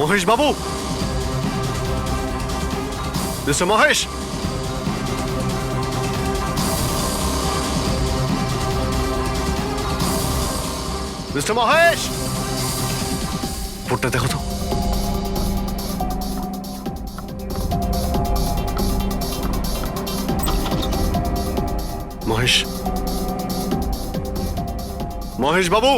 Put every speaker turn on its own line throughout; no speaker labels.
মহেশ বাবু, mister Mahesh, mister Mahesh, বোর্ডটা দেখো তো। মহেশ, মহেশ বাবু,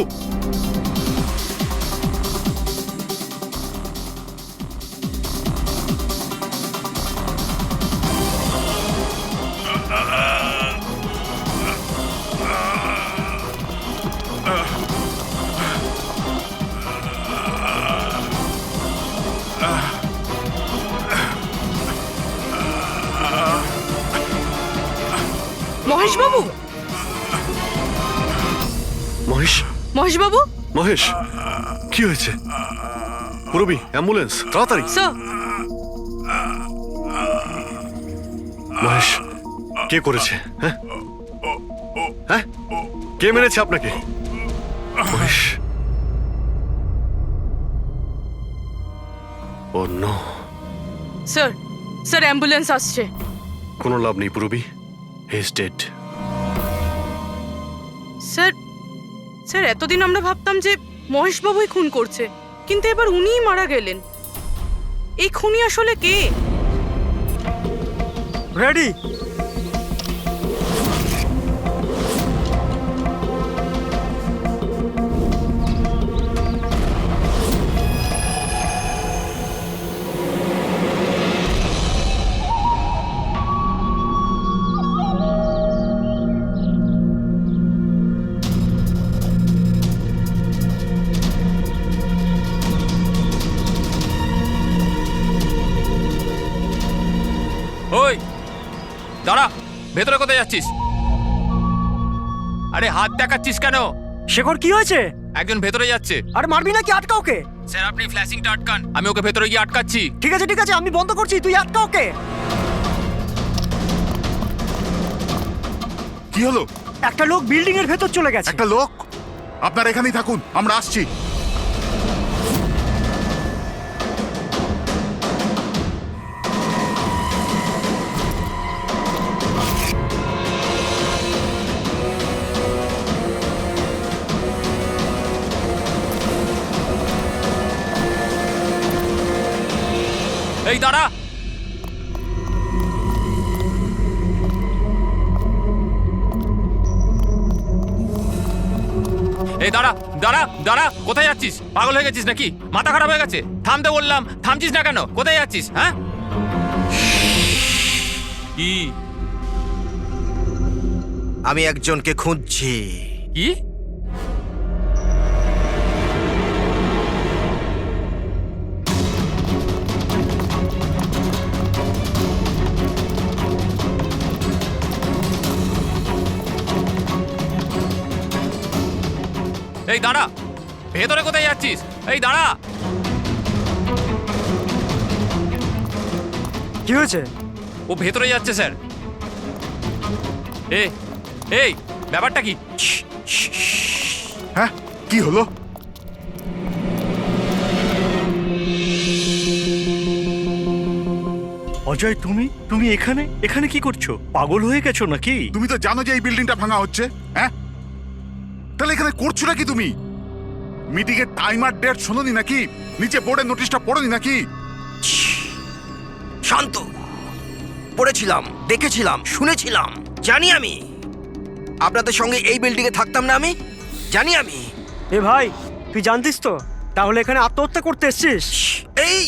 মহেশ বাবু,
মহেশ,
মহেশ বাবু,
মহেশ, কি হয়েছে? পুরবি, অ্যাম্বুলেন্স, তাড়াতাড়ি।
স্যার।
মহেশ, কে করেছে? হ্যাঁ হ্যাঁ, কে মেরেছে আপনাকে? মহেশ, ও নো।
স্যার, স্যার অ্যাম্বুলেন্স আসছে।
কোনো লাভ নেই পুরবি, he is dead.
Sir, sir এতদিন আমরা ভাবতাম যে মহেশ বাবুই খুন করছে, কিন্তু এবার উনিই মারা গেলেন। এই খুনি আসলে কে?
রেডি।
ওই দাঁড়া, ভেতরে কোথায় যাচ্ছিস? আরে হাত দেখাচ্ছিস কেন?
শেখর, কি হয়েছে?
একজন ভেতরে যাচ্ছে।
আরে মারবি নাকি? আটকা ওকে।
স্যার আপনি ফ্ল্যাশিংটা আটকান, আমি ওকে ভেতরে গিয়ে আটকাচ্ছি।
ঠিক আছে ঠিক আছে, আমি বন্ধ করছি, তুই আটকা ওকে।
কি হলো?
একটা লোক বিল্ডিং এর ভেতর চলে গেছে।
একটা লোক? আপনারা এখানেই থাকুন, আমরা আসছি।
এই দাঁড়া, এই দাঁড়া দাঁড়া দাঁড়া, কোথায় যাচ্ছিস? পাগল হয়ে গেছিস নাকি? মাথা খারাপ হয়ে গেছে? থামতে বললাম, থামছিস না কেন? কোথায় যাচ্ছিস? হ্যাঁ কি?
আমি একজনকে খুঁজছি।
কি? এই দাঁড়া, ভেতরে কোথায় যাচ্ছিস? এই দাঁড়া।
কি হয়েছে?
ও ভেতরে যাচ্ছে স্যার। এই ব্যাপারটা কি?
হ্যাঁ, কি হলো?
অজয়, তুমি তুমি এখানে এখানে কি করছো? পাগল হয়ে গেছো নাকি?
তুমি তো জানো যে এই বিল্ডিংটা ভাঙা হচ্ছে। হ্যাঁ, তাহলে এখানে করছো নাকি তুমি? মিটিং এর টাইম আর ডেট শোনোনি নাকি? নিচে বোর্ডের নোটিশটা পড়োনি নাকি?
শান্ত। পড়েছিলাম, দেখেছিলাম, শুনেছিলাম। জানি আমি আপনাদের সঙ্গে এই বিল্ডিং এ থাকতাম না। আমি জানি। আমি
এ ভাই, তুই জানতিস তো? তাহলে এখানে আত্মহত্যা করতে এসেছিস?
এই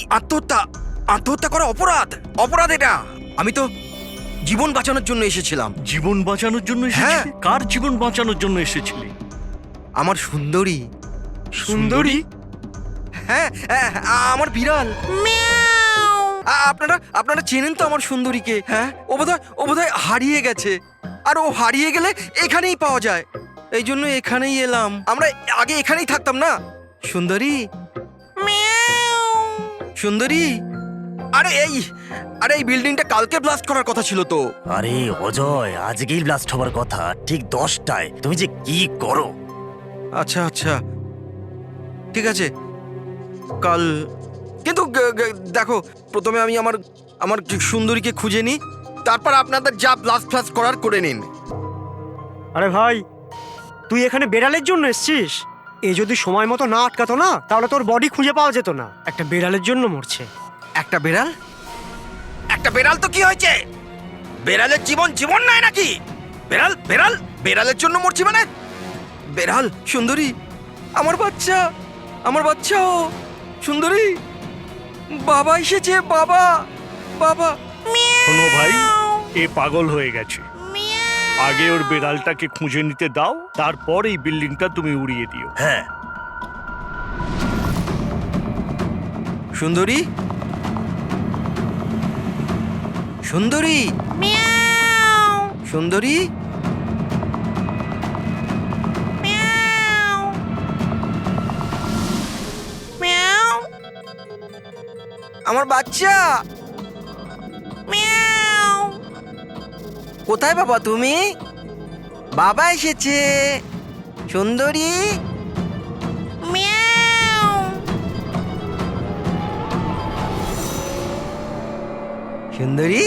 আত্মহত্যা করা অপরাধ। অপরাধ এটা। আমি তো জীবন বাঁচানোর জন্য এসেছিলাম।
জীবন বাঁচানোর জন্য এসেছিলি?
হ্যাঁ।
কার জীবন বাঁচানোর জন্য এসেছিলি?
আমার সুন্দরী।
সুন্দরী?
হ্যাঁ, আমার বিড়াল। আপনারা চেনেন তো আমার সুন্দরীকে? হ্যাঁ, ও বোধহয় হারিয়ে গেছে। আর ও হারিয়ে গেলে এখানেই পাওয়া যায়। এই জন্য এখানেই এলাম। আমরা আগে এখানেই থাকতাম না। সুন্দরী, সুন্দরী। আরে এই বিল্ডিংটা কালকে ব্লাস্ট করার কথা ছিল তো।
আরে অজয়, আজকেই ব্লাস্ট হবার কথা, ঠিক 10টায়। তুমি যে কি করো!
আচ্ছা, ঠিক আছে। কাল কিন্তু দেখো, প্রথমে আমি আমার আমার সুন্দরীকে খুঁজে নিই, তারপর আপনাদের যা ব্লাস্ট ফ্লাস্ট করার করে নিন।
আরে ভাই, তুই এখানে বেড়ালের জন্য এসছিস? এ যদি সময় মতো না আটকাতো না, তাহলে তোর বডি খুঁজে পাওয়া যেত না। একটা বেড়ালের জন্য মরছে।
একটা বেড়াল? একটা বেড়াল তো কি হয়েছে? বেড়ালের জীবন জীবন নয় নাকি? বেড়াল বেড়াল বেড়ালের জন্য মরছি মানে? বেড়াল, সুন্দরী, আমার বাচ্চা, আমার বাচ্চা। ও সুন্দরী, বাবা এসেছে, বাবা, বাবা।
শোনো ভাই, এ পাগল হয়ে গেছে। আগে ওর বেড়ালটাকে খুঁজে নিতে দাও, তারপর এই বিল্ডিংটা তুমি উড়িয়ে দিও।
হ্যাঁ,
সুন্দরী, সুন্দরী, সুন্দরী, আমার বাচ্চা। কোথায় বাবা তুমি? বাবা এসেছে। সুন্দরী, সুন্দরী,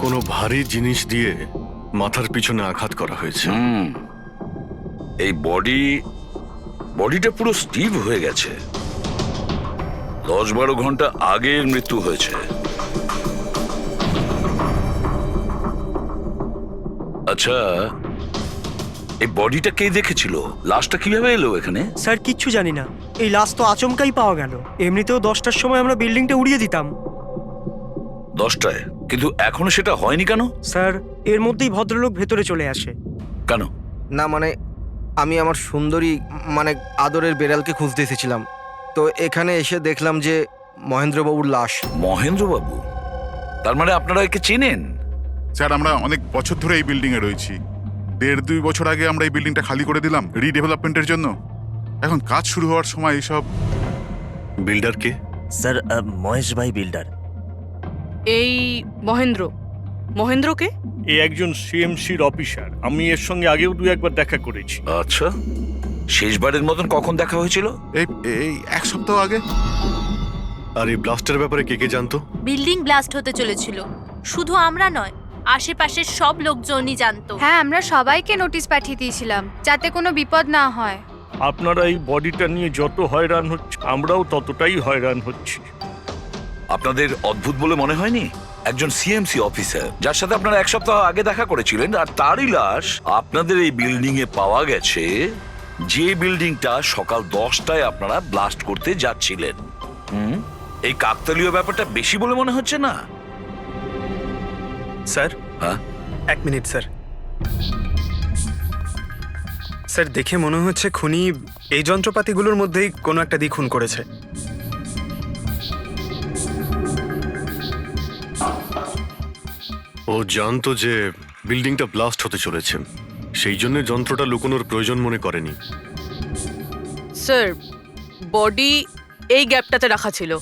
কোনো ভারী জিনিস দিয়ে মাথার পিছনে আঘাত করা হয়েছে।
এই বডিটা পুরো স্টিভ হয়ে গেছে। 10-12 ঘন্টা আগের মৃত্যু হয়েছে। আচ্ছা, এই বডিটা কে দেখেছিল? লাশটা কিভাবে এলো এখানে?
স্যার, কিচ্ছু জানি না। এই লাশ তো আচমকাই পাওয়া গেল। এমনিতেও 10টার সময় আমরা বিল্ডিংটা উড়িয়ে দিতাম।
10টায়? কিন্তু এখনো সেটা হয়নি কেন?
স্যার, এর মধ্যেই ভদ্রলোক ভেতরে চলে আসে।
কেন?
না মানে আমি আমার সুন্দরী মানে আদরের বেড়ালকে খুঁজতে এসেছিলাম, তো এখানে এসে দেখলাম যে মহেন্দ্রবাবুর লাশ।
মহেন্দ্রবাবু? তার মানে আপনারা একে চেনেন?
স্যার, আমরা অনেক বছর ধরে এই বিল্ডিং এ রয়েছি। 1.5-2 বছর আগে আমরা এই বিল্ডিংটা খালি করে দিলাম রিডেভেলপমেন্টের জন্য। এখন কাজ শুরু হওয়ার সময় এইসব।
বিল্ডার কে?
স্যার, মহেশ ভাই বিল্ডার।
এই মহেন্দ্রকে?
এ একজন সিএমসির অফিসার। আমি এর সঙ্গে আগেও 2-1বার দেখা করেছি।
আচ্ছা, শেষবারের মতন কখন দেখা হয়েছিল?
এই এই 1 সপ্তাহ আগে।
আর এই ব্লাস্টের ব্যাপারে কে কে জানতো?
বিল্ডিং ব্লাস্ট হতে চলেছিল। শুধু আমরা নয়, আশেপাশের সব লোকজনই জানতো।
হ্যাঁ, আমরা সবাইকে নোটিশ পাঠিয়ে দিয়েছিলাম যাতে কোনো বিপদ না হয়।
আপনারা এই বডিটা নিয়ে যত হয়রান হচ্ছে, আমরাও ততটাই হয়রান হচ্ছি।
আপনাদের অদ্ভুত বলে মনে হয়নি? একজন সিএমসি অফিসার যার সাথে আপনারা 1 সপ্তাহ আগে দেখা করেছিলেন, আর তারই লাশ আপনাদের এই বিল্ডিং এ পাওয়া গেছে, যে বিল্ডিংটা সকাল 10টায় আপনারা ব্লাস্ট করতে যাচ্ছিলেন। এই কাকতালীয় ব্যাপারটা বেশি বলে মনে হচ্ছে না?
স্যার,
হ্যাঁ,
1 মিনিট স্যার। স্যার, দেখে মনে হচ্ছে খুনি এই যন্ত্রপাতিগুলোর মধ্যেই কোনো একটা দিয়ে খুন করেছে।
ও জানতো যে বিল্ডিংটা ব্লাস্ট হতে চলেছে, সেই জন্য যন্ত্রটা লুকোনোর প্রয়োজন মনে করেনি।
স্যার, বডি এই গ্যাপটাতে রাখা ছিল,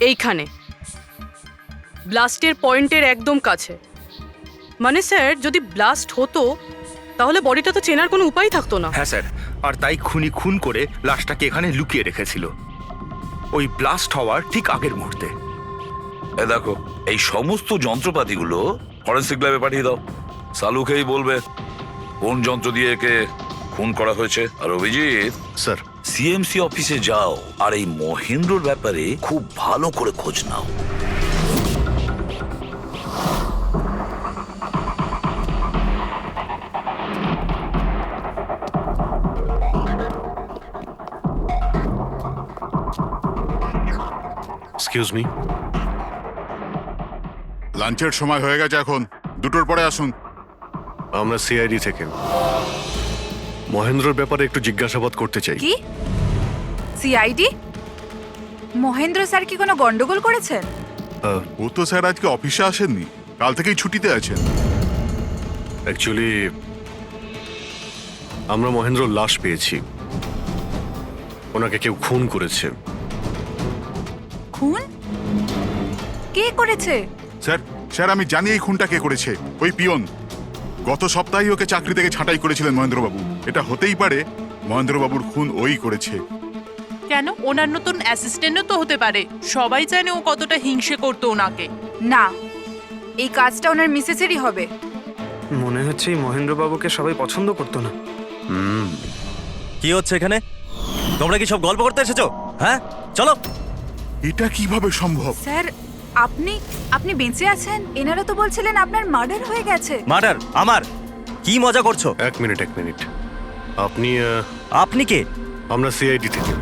এইখানে ব্লাস্টের পয়েন্টের একদম কাছে। মানে স্যার, যদি ব্লাস্ট হতো তাহলে বডিটা তো চেনার কোনো উপায় থাকতো না।
হ্যাঁ স্যার, আর তাই খুনি খুন করে লাশটাকে এখানে লুকিয়ে রেখেছিল ওই ব্লাস্ট হওয়ার ঠিক আগের মুহূর্তে।
এ দেখো, এই সমস্ত যন্ত্রপাতিগুলো ফরেন্সিক ল্যাবে পাঠিয়ে দাও। সালুকেই বলবে কোন যন্ত্র দিয়ে একে খুন করা হয়েছে। আর অভিজিৎ
স্যার,
সিএমসি অফিসে যাও আর এই মহেন্দ্রর ব্যাপারে খুব ভালো করে খোঁজ নাও।
Excuse me.
লাঞ্চের সময় হয়ে গেছে, এখন 2টোর পরে আসুন।
আমরা সিআইডি থেকে। মহেন্দ্রর ব্যাপারে একটু জিজ্ঞাসাবাদ করতে চাই।
কি সিআইডি? মহেন্দ্র স্যার কি কোনো গন্ডগোল করেছেন?
ও তো স্যার আজকে অফিসে আসেননি, কাল থেকেই ছুটিতে আছেন।
অ্যাকচুয়ালি আমরা মহেন্দ্রর লাশ পেয়েছি। ওনাকে কেউ খুন করেছে।
খুন? কে করেছে?
স্যার স্যার আমি জানি এই খুনটা কে করেছে। ওই পিয়ন গত সপ্তাহে ওকে চাকরি থেকে ছাঁটাই করেছিলেন মহেন্দ্রবাবু। এটা হতেই পারে মহেন্দ্রবাবুর খুন ওই করেছে।
কেন? ওনার নতুন অ্যাসিস্ট্যান্টও তো হতে পারে। সবাই জানে ও কতটা হিংসে করতো ওনাকে।
না, এই কাজটা ওনার মিসেসেরই হবে।
মনে হচ্ছে এই মহেন্দ্রবাবুকে সবাই পছন্দ করতো না।
কি হচ্ছে এখানে? তোমরা কি সব গল্প করতে এসেছো? হ্যাঁ, চলো।
এটা কিভাবে সম্ভব?
স্যার আপনি বেঁচে আছেন? এনারা তো বলছিলেন আপনার মার্ডার হয়ে গেছে।
মার্ডার? আমার? কি মজা করছো?
এক মিনিট। আপনি
আপনি কে?
আমরা সিআইডি থেকে।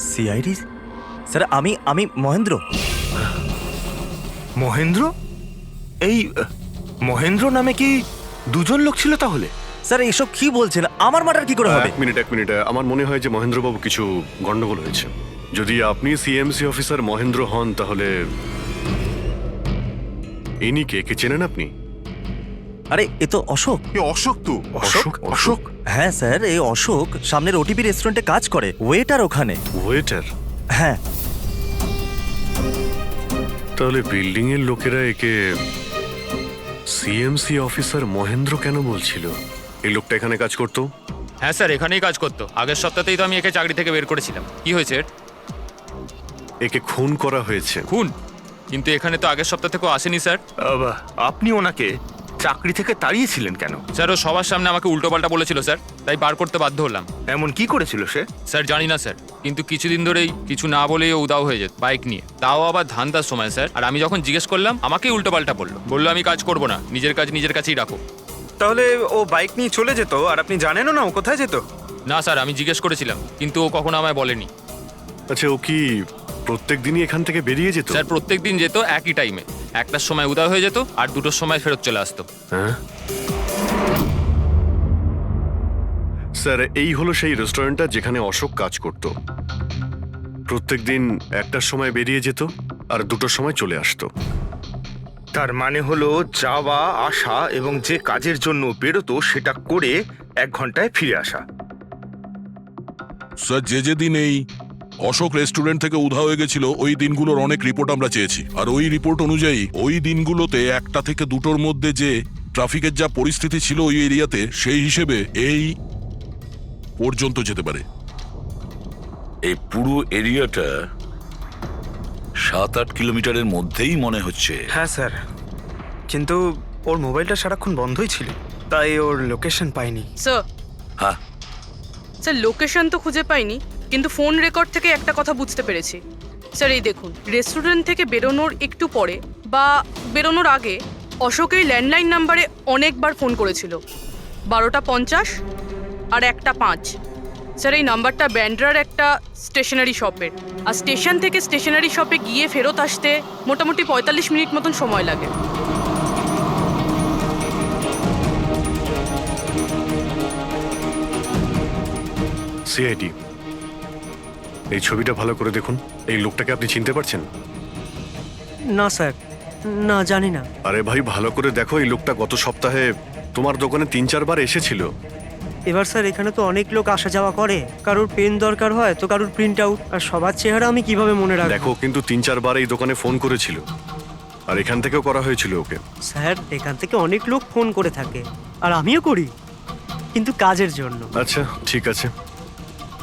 সিআইডি? স্যার আমি মহেন্দ্র।
মহেন্দ্র? এই মহেন্দ্র নামে কি দুজন লোক ছিল তাহলে?
স্যার এসব কি বলছেন? আমার মার্ডার কি করে হবে?
এক মিনিট। আমার মনে হয় যে মহেন্দ্রবাবু কিছু গন্ডগোল হয়েছে। যদি আপনি সিএমসি অফিসার মহেন্দ্র হন তাহলে ইনি কে চেনেন আপনি?
আরে এ তো অশোক।
এ অশোক তো।
অশোক?
হ্যাঁ স্যার, এই অশোক সামনের ওটিপি রেস্টুরেন্টে কাজ করে, ওয়েটার ওখানে।
ওয়েটার?
হ্যাঁ।
তাহলে বিল্ডিং এর লোকেরা একে সিএমসি অফিসার মহেন্দ্র কেন বলছিল? এই লোকটা এখানে কাজ করতো?
হ্যাঁ স্যার, এখানেই কাজ করতো। আগের সপ্তাহতেই তো আমি একে চাকরি থেকে বের করেছিলাম। কি হয়েছে?
একে খুন করা হয়েছে।
খুন? কিন্তু এখানে তো আগের সপ্তাহ থেকেও আসেনি স্যার।
আপনি ওনাকে চাকরি থেকে তাড়িয়েছিলেন কেন?
স্যার ও সবার সামনে আমাকে উল্টোপাল্টা বলেছিল স্যার, তাই বার করতে বাধ্য হলাম।
এমন কি করেছিল সে?
স্যার জানি না স্যার, কিন্তু কিছুদিন ধরেই কিছু না বলেই ও উদাও হয়ে যেত বাইক নিয়ে, তাও আবার ধান্দার সময় স্যার। আর আমি যখন জিজ্ঞেস করলাম আমাকেই উল্টোপাল্টা বললো আমি কাজ করবো না, নিজের কাজ নিজের কাছেই রাখো।
তাহলে ও বাইক নিয়ে চলে যেত আর আপনি জানেনও না ও কোথায় যেত?
না স্যার, আমি জিজ্ঞেস করেছিলাম কিন্তু ও কখনো আমায় বলেনি।
আচ্ছা, ও কি প্রত্যেক দিনই এখান থেকে বেরিয়ে যেত?
স্যার প্রত্যেক দিন যেত একই টাইমে, 1টার সময় উদয় হয়ে যেত আর 2টোর সময় ফেরত চলে আসতো।
হ্যাঁ স্যার, এই হলো সেই রেস্টুরেন্টটা যেখানে অশোক কাজ করত। প্রত্যেক দিন 1টার সময় বেরিয়ে যেত আর 2টোর সময় চলে আসতো।
তার মানে হলো যাওয়া আসা এবং যে কাজের জন্য বেরোতো সেটা করে 1 ঘন্টায় ফিরে আসা।
স্যার, যে দিন এই অশোক রেস্টুরেন্ট থেকে উধাও হয়ে গেছিল ওই দিনগুলোর অনেক রিপোর্ট আমরা চেয়েছি, আর ওই রিপোর্ট অনুযায়ী ওই দিনগুলোতে 1টা থেকে 2টোর মধ্যে যে ট্রাফিকের যা পরিস্থিতি ছিল ওই এরিয়াতে, সেই হিসেবে এই পর্যন্ত যেতে পারে।
এই পুরো এরিয়াটা 7-8 কিলোমিটারের মধ্যেই মনে হচ্ছে।
হ্যাঁ স্যার, কিন্তু ওর মোবাইলটা সারাক্ষণ বন্ধই ছিল, তাই ওর লোকেশন পাইনি।
স্যার
হ্যাঁ
স্যার, লোকেশন তো খুঁজে পাইনি, কিন্তু ফোন রেকর্ড থেকে একটা কথা বুঝতে পেরেছি। স্যার এই দেখুন, রেস্টুরেন্ট থেকে বেরোনোর একটু পরে বা বেরোনোর আগে অশোক এই ল্যান্ডলাইন নাম্বারে অনেকবার ফোন করেছিল, 12টা 50 আর 1টা 5। স্যার এই নাম্বারটা ব্যান্ড্রার একটা স্টেশনারি শপের, আর স্টেশন থেকে স্টেশনারি শপে গিয়ে ফেরত আসতে মোটামুটি 45 মিনিট মতন সময় লাগে।
সিআইডি, এই ছবিটা ভালো করে দেখুন। এই লোকটাকে আপনি চিনতে পারছেন?
না স্যার, না জানি না।
আরে ভাই, ভালো করে দেখো, এই লোকটা গত সপ্তাহে তোমার দোকানে 3-4 বার এসেছিল।
এবার স্যার এখানে তো অনেক লোক আসা যাওয়া করে, কারোর পেন দরকার হয় তো কারোর প্রিন্ট আউট, আর সবার চেহারা আমি কিভাবে মনে রাখবো?
দেখো, কিন্তু 3-4 বার এই দোকানে ফোন করেছিল, আর এখান থেকেও করা হয়েছিল ওকে।
স্যার এখান থেকে অনেক লোক ফোন করে থাকে, আর আমিও করি, কিন্তু কাজের জন্য।
আচ্ছা ঠিক আছে,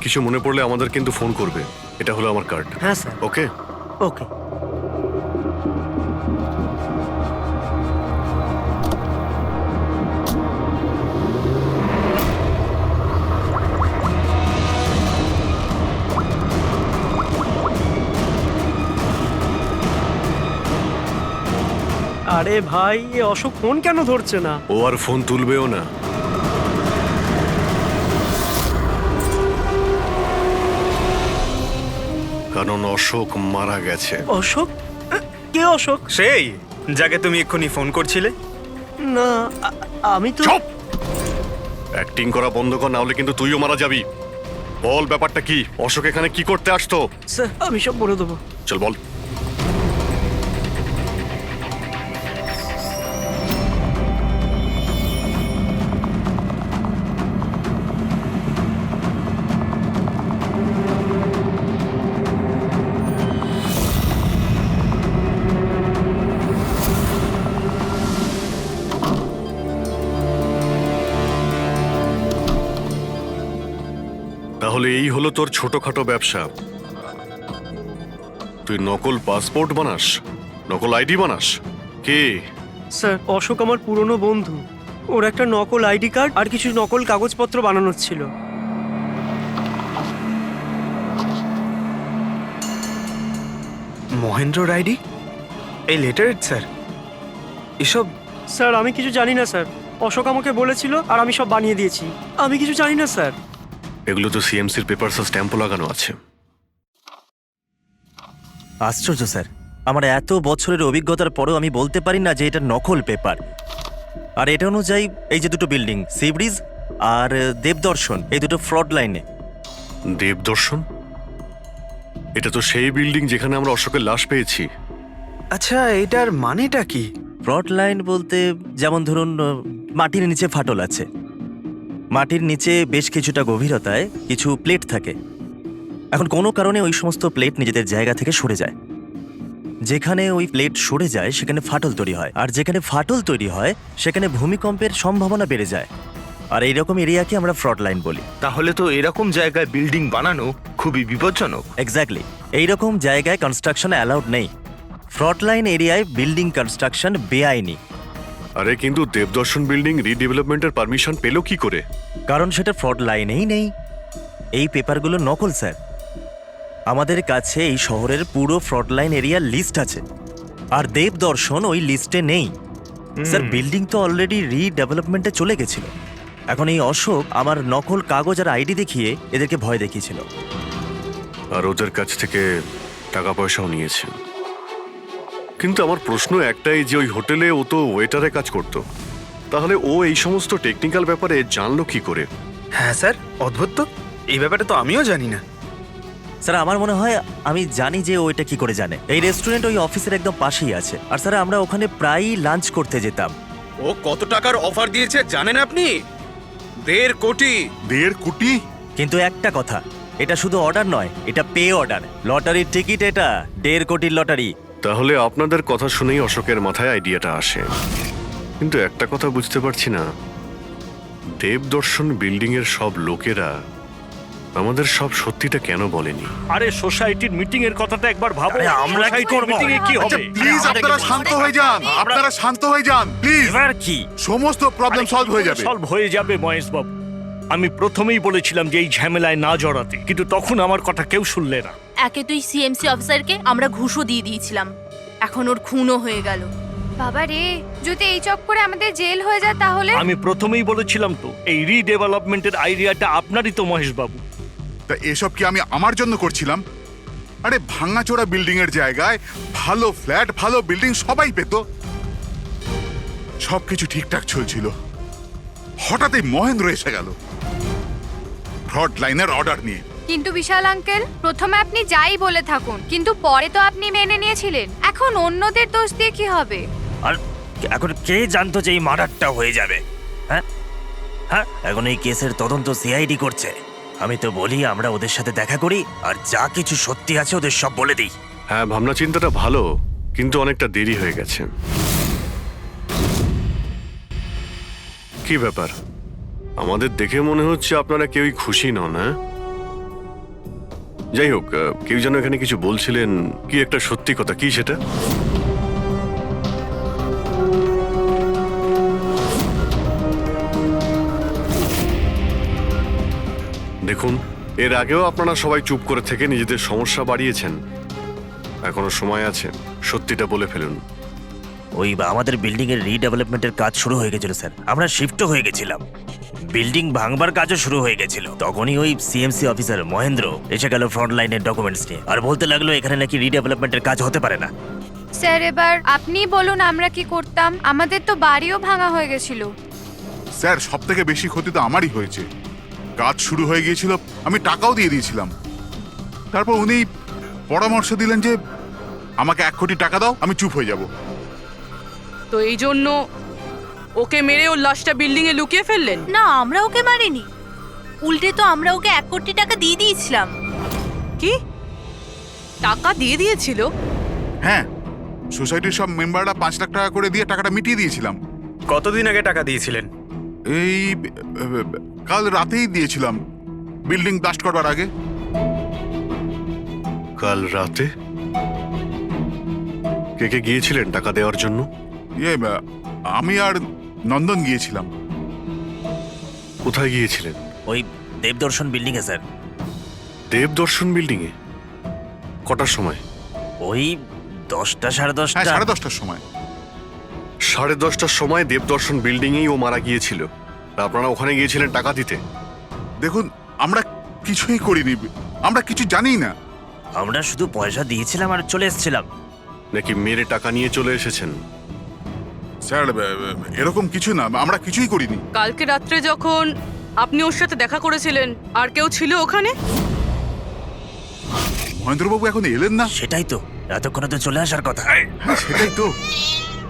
কিছু মনে পড়লে আমাদের কিন্তু ফোন করবে। এটা হলো আমার কার্ড।
হ্যাঁ স্যার।
ওকে
ওকে। আরে ভাই, এ অশোক ফোন কেন ধরছে না?
ও আর ফোন তুলবেও না। কারণ অশোক মারা গেছে।
অশোক? কে অশোক?
সেই যাকে তুমি এক্ষুনি ফোন করছিলে?
না, আমি তো।
অ্যাক্টিং করা বন্ধ কর, না হলে কিন্তু তুইও মারা যাবি। বল ব্যাপারটা কি? অশোক এখানে কি করতে আসতো?
স্যার আমি সব বলে দেবো।
চল বল। তাহলে এই হলো তোর ছোটখাটো ব্যবসা। তুই নকল পাসপোর্ট বানাস, নকল আইডি বানাস। কে?
স্যার অশোক আমার পুরনো বন্ধু। ওর একটা নকল আইডি কার্ড আর কিছু নকল কাগজপত্র বানানোর ছিল।
মহেন্দ্রর আইডি, এই লেটারেড স্যার, এসব
স্যার আমি কিছু জানি না স্যার, অশোক আমাকে বলেছিল আর আমি সব বানিয়ে দিয়েছি। আমি কিছু জানি না স্যার।
এগুলো তো সিএমসির পেপারস স্ট্যাম্পও লাগানো আছে।
আশ্চর্য স্যার, আমার এত বছরের অভিজ্ঞতার পরেও আমি বলতে পারি না যে এটা নকল পেপার। আর এটা অনুযায়ী এই যে দুটো বিল্ডিং, সি ব্রিজ আর দেবদর্শন, এই দুটো ফ্রড লাইনে।
দেবদর্শন? এটা তো সেই বিল্ডিং যেখানে আমরা অশোকের লাশ পেয়েছি।
আচ্ছা এটার মানেটা কি?
ফ্রড লাইন বলতে যেমন ধরুন মাটির নিচে ফাটল আছে, মাটির নিচে বেশ কিছুটা গভীরতায় কিছু প্লেট থাকে। এখন কোনো কারণে ওই সমস্ত প্লেট নিজেদের জায়গা থেকে সরে যায়। যেখানে ওই প্লেট সরে যায় সেখানে ফাটল তৈরি হয়, আর যেখানে ফাটল তৈরি হয় সেখানে ভূমিকম্পের সম্ভাবনা বেড়ে যায়। আর এইরকম এরিয়াকে আমরা ফ্রড লাইন বলি।
তাহলে তো এরকম জায়গায় বিল্ডিং বানানো খুবই বিপজ্জনক।
এক্স্যাক্টলি, এইরকম জায়গায় কনস্ট্রাকশন অ্যালাউড নেই। ফ্রড লাইন এরিয়ায় বিল্ডিং কনস্ট্রাকশন বেআইনি।
আরে কিন্তু দেবদর্শন বিল্ডিং রিডেভেলপমেন্টের পারমিশন পেল কি করে?
কারণ সেটা ফ্রড লাইনেই নেই। এই পেপারগুলো নকল স্যার। আমাদের কাছে এই শহরের পুরো ফ্রড লাইন এরিয়ার লিস্ট আছে, আর দেবদর্শন ওই লিস্টে নেই। স্যার বিল্ডিং তো অলরেডি রিডেভেলপমেন্টে চলে গেছিল। এখন এই অশোক আমার নকল কাগজ আর আইডি দেখিয়ে এদেরকে ভয় দেখিয়েছিল।
আর ওদের কাছ থেকে টাকা পয়সাও নিয়েছে। কিন্তু আমার প্রশ্ন একটাই যে ওই হোটেলে ও তো ওয়েটারে কাজ করতো, তাহলে ও এই সমস্ত টেকনিক্যাল ব্যাপারে জানলো কি করে?
হ্যাঁ স্যার, অদ্ভুত তো, এই ব্যাপারে তো আমিও জানি না।
স্যার আমার মনে হয় আমি জানি যে ও এটা কি করে জানে। এই রেস্টুরেন্ট ওই অফিসের একদম পাশেই আছে, আর স্যার আমরা ওখানে প্রায়ই লাঞ্চ করতে যেতাম।
ও কত টাকার অফার দিয়েছে জানেন আপনি? 1.5 কোটি।
1.5 কোটি?
কিন্তু একটা কথা, এটা শুধু অর্ডার নয়, এটা পে অর্ডার। লটারির টিকিট এটা, 1.5 কোটির লটারি।
তাহলে আপনাদের কথা শুনেই অশোকের মাথায় আইডিয়াটা আসে। কিন্তু একটা কথা বুঝতে পারছি না, দেবদর্শন বিল্ডিং এর সব লোকেরা আমাদের সব সত্যিটা কেন বলেনি?
আরে সোসাইটির মিটিং এর কথাটা একবার ভাবো।
আরে আমরা কি করব?
মিটিং এ কি হবে?
প্লিজ আপনারা শান্ত হয়ে যান, আপনারা শান্ত হয়ে যান প্লিজ।
এবার কি
সমস্ত প্রবলেম সলভ হয়ে যাবে।
সলভ হয়ে যাবে মহেশ বাবু। আমি প্রথমেই বলেছিলাম যে এই ঝামেলায় না জড়াতে, কিন্তু তখন আমার কথা কেউ শুনলে না।
একে তুই সিএমসি অফিসারকে আমরা ঘুষও দিয়ে দিয়েছিলাম, এখন ওর খুনও হয়ে গেল।
বাবা রে, যদি এই চক্করে আমাদের জেল হয়ে যায় তাহলে?
আমি প্রথমেই বলেছিলাম তো, এই রিডেভেলপমেন্টের আইডিয়াটা আপনারই তো মহেশ বাবু।
তা এসব কি আমি আমার জন্য করছিলাম? আরে ভাঙাচোরা বিল্ডিং এর জায়গায় ভালো ফ্ল্যাট, ভালো বিল্ডিং সবাই পেত। সবকিছু ঠিকঠাক চলছিল, হঠাৎই মহেন্দ্র এসে গেল ফ্রড লাইনের অর্ডার নিয়ে।
কিন্তু বিশাল আঙ্কেল, প্রথমে আপনি যাই বলে থাকুন, কিন্তু পরে তো আপনি মেনে নিয়েছিলেন। এখন অন্যদের দোষ দিয়ে কি হবে?
আর এখন কে জানতো যে এই মার্ডারটা হয়ে যাবে? হ্যাঁ হ্যাঁ, এখন এই কেসের তদন্ত সিআইডি করছে। আমি তো বলি আমরা ওদের সাথে দেখা করি, আর যা কিছু সত্যি আছে ওদের সব বলে দিই।
হ্যাঁ, ভাবনা চিন্তাটা ভালো, কিন্তু অনেকটা দেরি হয়ে গেছে। কি ব্যাপার, আমাদের দেখে মনে হচ্ছে আপনারা কেউই খুশি নন। হ্যাঁ, যাই হোক, কেউ যেন এখানে কিছু বলছিলেন, কি একটা সত্যি কথা, কি সেটা? দেখুন, এর আগেও আপনারা সবাই চুপ করে থেকে নিজেদের সমস্যা বাড়িয়েছেন। এখনো সময় আছে, সত্যিটা বলে ফেলুন।
ওই আমাদের বিল্ডিং এর রিডেভেলপমেন্টের কাজ শুরু হয়ে গেছিল স্যার, আমরা শিফটও হয়ে গেছিলাম। বিল্ডিং ভাঙবার কাজও শুরু হয়ে গেছিল। তখনই ওই সিএমসি অফিসার মহেন্দ্র এসে গেল ফ্রন্ট লাইনের ডকুমেন্টস নিয়ে, আর বলতে লাগলো এখানে নাকি রিডেভেলপমেন্টের কাজ হতে পারে না।
স্যার এবার আপনি বলুন আমরা কি করতাম? আমাদের তো বাড়িও ভাঙা হয়ে গেছিল।
স্যার সব থেকে বেশি ক্ষতি তো আমারই হয়েছে। কাজ শুরু হয়ে গিয়েছিল, আমি টাকাও দিয়ে দিয়েছিলাম। তারপর উনি পরামর্শ দিলেন যে আমাকে 1 কোটি টাকা দাও, আমি চুপ হয়ে যাব।
তো এই জন্য ওকে মেরে ওর লাশটা বিল্ডিং এ লুকিয়ে ফেললেন?
না, আমরা ওকে মারিনি, উল্টে তো আমরা ওকে 1 কোটি টাকা দিয়ে দিয়েছিলাম।
কি টাকা দিয়ে দিয়েছিল?
হ্যাঁ, সোসাইটির সব মেম্বাররা 5 লাখ টাকা করে দিয়ে টাকাটা মিটিয়ে দিয়েছিলাম।
কতদিন আগে টাকা দিয়েছিলেন?
এই কাল রাতেই দিয়েছিলাম, বিল্ডিং ব্লাস্ট করবার আগে।
কাল রাতে কে কে গিয়েছিলেন টাকা দেওয়ার জন্য?
আমি আর নন্দন গিয়েছিলাম।
কোথায় গিয়েছিলেন?
ওই দেবদর্শন বিল্ডিং এ স্যার।
দেবদর্শন বিল্ডিং এ? কটার সময়?
ওই 10টা সাড়ে 10টা।
হ্যাঁ, 10:30টার সময়।
10:30টার সময় দেবদর্শন বিল্ডিং এই ও মারা গিয়েছিল। আর আপনারা ওখানে গিয়েছিলেন টাকা দিতে?
দেখুন, আমরা কিছুই করিনি, আমরা কিছু জানি না।
আমরা শুধু পয়সা দিয়েছিলাম আর চলে এসেছিলাম।
নাকি মেরে টাকা নিয়ে চলে এসেছেন?
স্যার এরকম কিছু না, আমরা কিছুই করিনি।
কালকে রাত্রে যখন আপনি ওর সাথে দেখা করেছিলেন আর কেউ ছিল ওখানে?
মহেন্দ্রবাবু এখন এলেন না।
সেটাই তো, এতক্ষণে তো চলে আসার কথা।
হ্যাঁ, সেটাই তো।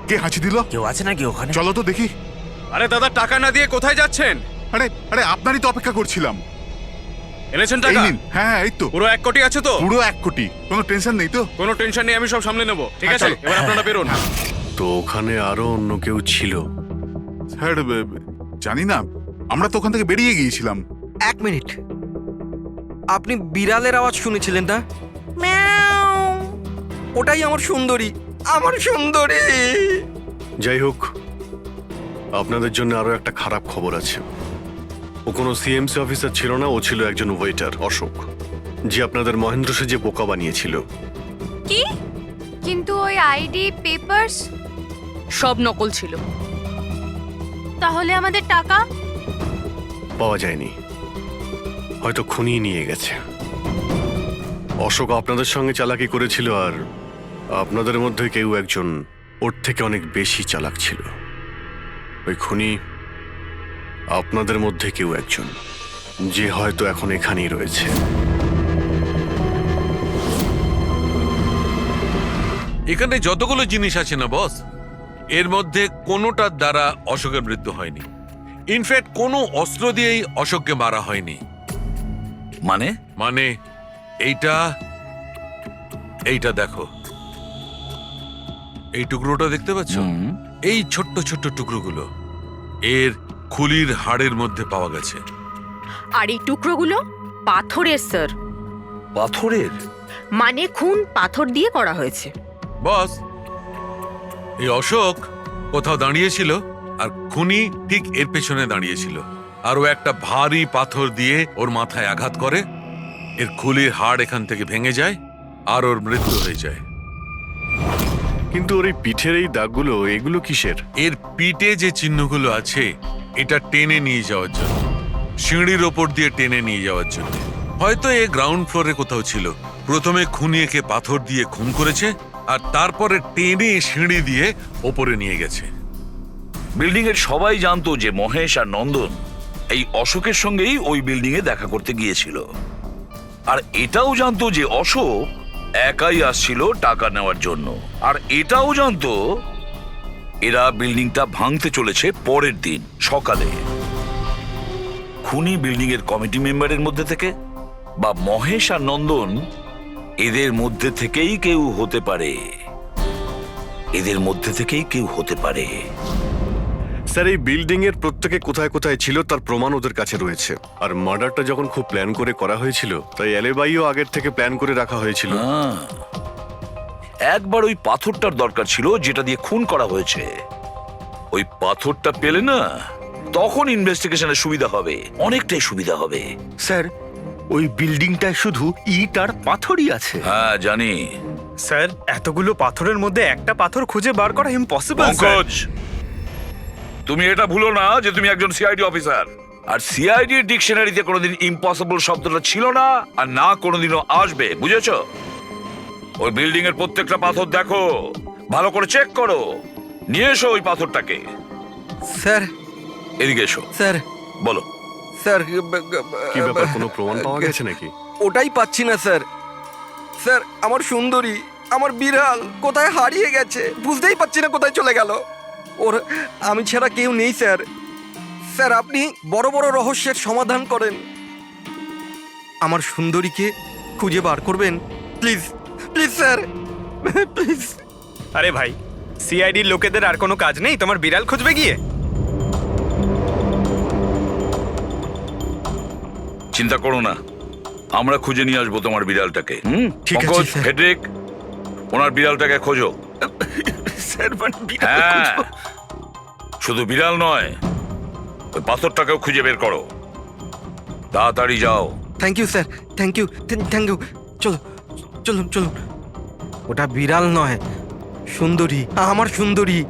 কে হাঁচি দিল?
কেউ আছে নাকি ওখানে?
চলো তো দেখি।
আরে দাদা, টাকা না দিয়ে কোথায় যাচ্ছেন?
আরে আরে আপনারই তো অপেক্ষা করছিলাম।
এনেছেন
এই
টাকা?
নিন। হ্যাঁ, এই তো
পুরো 1 কোটি আছে তো?
পুরো 1 কোটি, কোনো টেনশন নেই তো?
কোনো টেনশন নেই, আমি সব সামলে নেব। ঠিক
হ্যাঁ,
আছে,
চলো।
এবার আপনারা বেরোন।
তো ওখানে আরো অন্য কেউ ছিল?
স্যার জানি না, আমরা তো ওখান থেকে বেরিয়ে গিয়েছিলাম।
1 মিনিট, আপনি বিড়ালের আওয়াজ শুনেছিলেন না? ম্যাও, ওটাই আমার সুন্দরী, আমার সুন্দরী।
যাই হোক, আপনাদের জন্য আরো একটা খারাপ খবর আছে। ও কোনো সিএমসি অফিসার ছিল না, ও ছিল একজন ওয়েটার, অশোক, যে আপনাদের মহেন্দ্র সেজে বোকা বানিয়েছিল।
কি? কিন্তু ওই আইডি পেপারস
সব নকল ছিল।
তাহলে আমাদের টাকা?
পাওয়া যায়নি, হয়তো খুনিয়ে নিয়ে গেছে। অশোক আপনাদের সঙ্গে চালাকি করেছিল, আর আপনাদের মধ্যে কেউ একজন ওর থেকে অনেক বেশি চালাক ছিল। ওই খুনি আপনাদের মধ্যে কেউ একজন, যে হয়তো এখন এখানেই রয়েছে।
এখানে যতগুলো জিনিস আছে না বস, এর মধ্যে কোনোটার দ্বারা অশোকের মৃত্যু হয়নি। ইনফ্যাক্ট কোনো অস্ত্র দিয়েই অশোককে মারা হয়নি।
মানে
মানে এইটা দেখো, এই টুকরোটা দেখতে পাচ্ছ? এই ছোট্ট ছোট্ট টুকরোগুলো এর খুলির হাড়ের মধ্যে পাওয়া গেছে।
আর এই টুকরোগুলো পাথরের স্যার।
পাথরের?
মানে খুন পাথর দিয়ে করা হয়েছে।
বস, এই অশোক কোথাও দাঁড়িয়েছিল আর খুনি ঠিক এর পেছনে দাঁড়িয়েছিল, আর ও একটা ভারী পাথর দিয়ে ওর মাথায় আঘাত করে, এর খুলির হাড় এখান থেকে ভেঙে যায় আর ওর মৃত্যু হয়ে যায়।
কিন্তু ওর এই পিঠের এই দাগগুলো, এগুলো কিসের?
এর পিঠে যে চিহ্নগুলো আছে, এটা টেনে নিয়ে যাওয়ার জন্য, সিঁড়ির ওপর দিয়ে টেনে নিয়ে যাওয়ার জন্য। হয়তো এ গ্রাউন্ড ফ্লোরে কোথাও ছিল। প্রথমে খুনি একে পাথর দিয়ে খুন করেছে, আর তারপরে টেনে সিঁড়ি দিয়ে ওপরে নিয়ে গেছে।
বিল্ডিং এর সবাই জানতো যে মহেশ আর নন্দন এই অশোকের সঙ্গেই ওই বিল্ডিং এ দেখা করতে গিয়েছিল, আর এটাও জানতো যে অশোক একাই আসছিল টাকা নেওয়ার জন্য, আর এটাও জানতো এরা বিল্ডিংটা ভাঙতে চলেছে পরের দিন সকালে। খুনি বিল্ডিং এর কমিটি মেম্বারের মধ্যে থেকে বা মহেশ আর নন্দন, এদের মধ্যে থেকেই কেউ হতে পারে, এদের মধ্যে থেকেই কেউ হতে পারে।
স্যার, এই বিল্ডিং এর প্রত্যেকে কোথায় কোথায় ছিল তার প্রমাণ ওদের কাছে রয়েছে। আর মার্ডারটা যখন খুব প্ল্যান করে করা হয়েছিল, তাই এলেবাইও আগের থেকে প্ল্যান করে রাখা হয়েছিল।
একবার ওই পাথরটার দরকার ছিল যেটা দিয়ে খুন করা হয়েছে। ওই পাথরটা পেলে না, তখন ইনভেস্টিগেশনের সুবিধা হবে, অনেকটাই সুবিধা হবে।
স্যার, ওই বিল্ডিংটায় শুধু ইট আর পাথরই আছে।
হ্যাঁ জানি।
স্যার, এতগুলো পাথরের মধ্যে একটা পাথর খুঁজে বার করা ইম্পসিবল।
পঙ্কজ, তুমি এটা ভুলো না যে তুমি একজন সিআইডি অফিসার, আর সিআইডি ডিকশনারিতে কোনোদিন ইম্পসিবল শব্দটা ছিল না, আর না কোনোদিনও আসবে, বুঝেছো? ওই বিল্ডিং এর প্রত্যেকটা পাথর দেখো, ভালো করে চেক করো, নিয়ে এসো ওই পাথরটাকে।
স্যার,
এদিকে এসো।
স্যার
বলো।
স্যার
কি ব্যাপার, কোনো প্রমাণ পাওয়া গেছে নাকি?
ওটাই পাচ্ছি না স্যার। স্যার আমার সুন্দরী, আমার বিড়াল কোথায় হারিয়ে গেছে, বুঝতেই পারছি না কোথায় চলে গেল। ওর আমি ছাড়া কেউ নেই স্যার। স্যার আপনি বড় বড় রহস্যের সমাধান করেন, আমার সুন্দরীকে খুঁজে বার করবেন প্লিজ, প্লিজ স্যার, প্লিজ।
আরে ভাই, সিআইডির লোকেদের আর কোনো কাজ নেই তোমার বিড়াল খুঁজবে গিয়ে?
চিন্তা করো না, আমরা খুঁজে নিয়ে আসবো তোমার বিড়ালটাকে।
ঠিক আছে,
পঙ্কজ,
স্যার।
ফেডরিক, ওনার বিড়ালটাকে খোঁজো।
স্যার মানে বিড়াল
হ্যাঁ,
খুঁজবো?
শুধু বিড়াল নয়, ওই পাথরটাকেও খুঁজে বের করো। তাড়াতাড়ি যাও।
Thank you sir, thank you, thank you. চলো চলুন চলুন। ওটা বিড়াল নয়, সুন্দরী, আমার সুন্দরী।